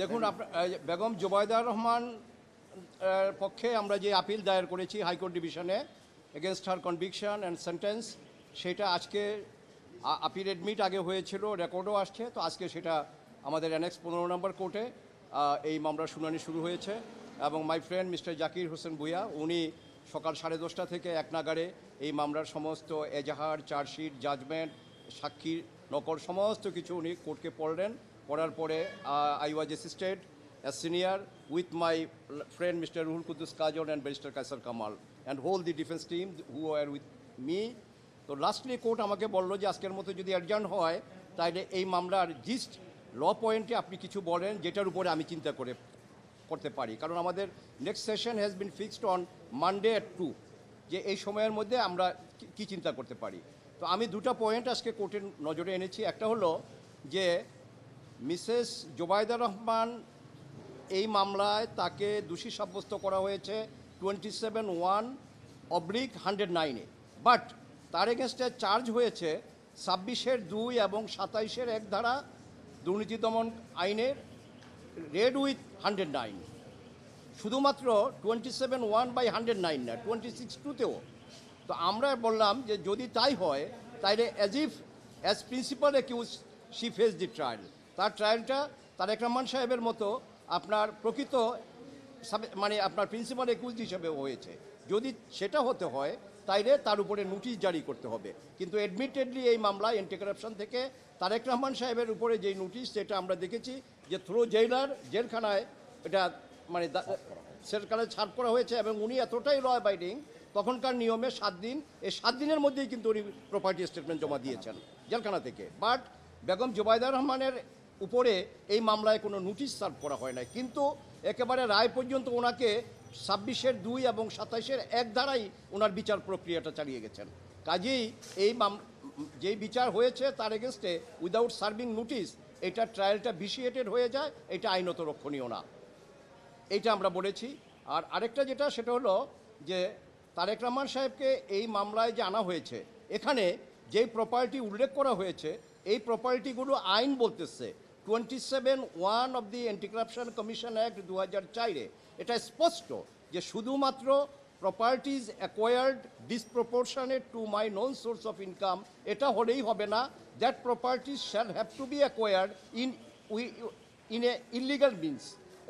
দেখুন বেগম জুবাইদা রহমান পক্ষে আমরা যে আপিল দায়ের করেছি হাইকোর্ট ডিভিশনে against her conviction and sentence, সেটা আজকে আপিল এডমিট আগে হয়েছিল, রেকর্ডও আসছে, তো আজকে সেটা আমাদের অ্যানেক্স 15 নম্বর কোর্টে এই মামলার শুনানি শুরু হয়েছে। এবং my friend mister Zakir Hossain Bhuiyan উনি সকাল 10:30 থেকে এক নাগাড়ে এই মামলার সমস্ত এজাহার, চার্জশিট, জাজমেন্ট, সাক্ষী নকল সমস্ত কিছু উনি কোর্টকে পড়লেন। পড়ার পরে I was assisted as senior with my friend Mr. Ruhul Qudus Kajol and Barrister Kaisar Kamal and whole the defense team who were with me. তো লাস্টলি কোর্ট আমাকে বললো যে আজকের মতো যদি অ্যাডজার্ন হয় তাহলে এই মামলার জিস্ট ল পয়েন্টে আপনি কিছু বলেন যেটার উপরে আমি চিন্তা করতে পারি, কারণ আমাদের next session has been fixed on Monday at 2, যে এই সময়ের মধ্যে আমরা কি চিন্তা করতে পারি। তো আমি দুটো পয়েন্ট আজকে কোর্টের নজরে এনেছি। একটা হলো যে মিসেস জুবাইদা রহমান এই মামলায় তাকে দোষী সাব্যস্ত করা হয়েছে 27(1)(109)-এ, বাট তার এগেনস্টে চার্জ হয়েছে 26(2) এবং 27(1) ধারা দুর্নীতি দমন আইনের রেড উইথ 109, শুধুমাত্র 27(1)(109) না, 26(2)তেও। তো আমরা বললাম যে যদি তাই হয় তাইলে as principal accused she face the trial, তার ট্রায়ালটা তারেক রহমান সাহেবের মতো আপনার প্রকৃত মানে আপনার প্রিন্সিপাল অ্যাকিউজ হিসেবে হয়েছে। যদি সেটা হতে হয় তাইলে তার উপরে নোটিশ জারি করতে হবে। কিন্তু অ্যাডমিটেডলি এই মামলায় অ্যান্টি কারাপশন থেকে তারেক রহমান সাহেবের উপরে যেই নোটিশ, সেটা আমরা দেখেছি যে থ্রু জেলখানায় এটা মানে সেলখানায় ছাড় করা হয়েছে এবং উনি এতটাই ল অ্যাবাইডিং, তখনকার নিয়মে 7 দিন, এই 7 দিনের মধ্যেই কিন্তু উনি প্রপার্টি স্টেটমেন্ট জমা দিয়েছেন জেলখানা থেকে। বাট বেগম জুবাইদা রহমানের উপরে এই মামলায় কোনো নোটিশ সার্ভ করা হয় নাই, কিন্তু একেবারে রায় পর্যন্ত ওনাকে 26(2) এবং 27(1) ধারাই ওনার বিচার প্রক্রিয়াটা চালিয়ে গেছেন। কাজেই এই যেই বিচার হয়েছে তার এগেনস্টে উইদাউট সার্ভিং নোটিশ এটা ট্রায়ালটা ভিসিয়েটেড হয়ে যায়, এটা আইনত রক্ষণীয় না, এইটা আমরা বলেছি। আর আরেকটা যেটা সেটা হলো যে তারেক রহমান সাহেবকে এই মামলায় যে আনা হয়েছে, এখানে যেই প্রপার্টি উল্লেখ করা হয়েছে এই প্রপার্টিগুলো আইন বলতেছে 27(1) of the anti corruption commission act 2004-এ এটা স্পষ্ট যে শুধুমাত্র properties acquired disproportionate to my non source of income এটা হলেই হবে না, that properties shall have to be acquired in a illegal means,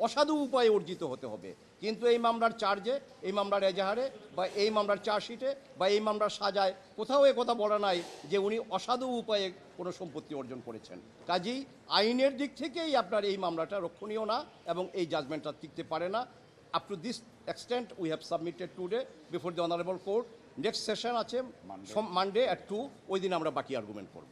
অসাধু উপায়ে অর্জিত হতে হবে। কিন্তু এই মামলার চার্জে, এই মামলার এজাহারে বা এই মামলার চার্জশিটে বা এই মামলার সাজায় কোথাও এ কথা বলা নাই যে উনি অসাধু উপায়ে কোনো সম্পত্তি অর্জন করেছেন। কাজেই আইনের দিক থেকেই আপনার এই মামলাটা রক্ষণীয় না এবং এই জাজমেন্টটা টিকতে পারে না। Up to this extent we have submitted today before the honourable court. Next session আছে মানডে at 2, ওই দিন আমরা বাকি আর্গুমেন্ট করব।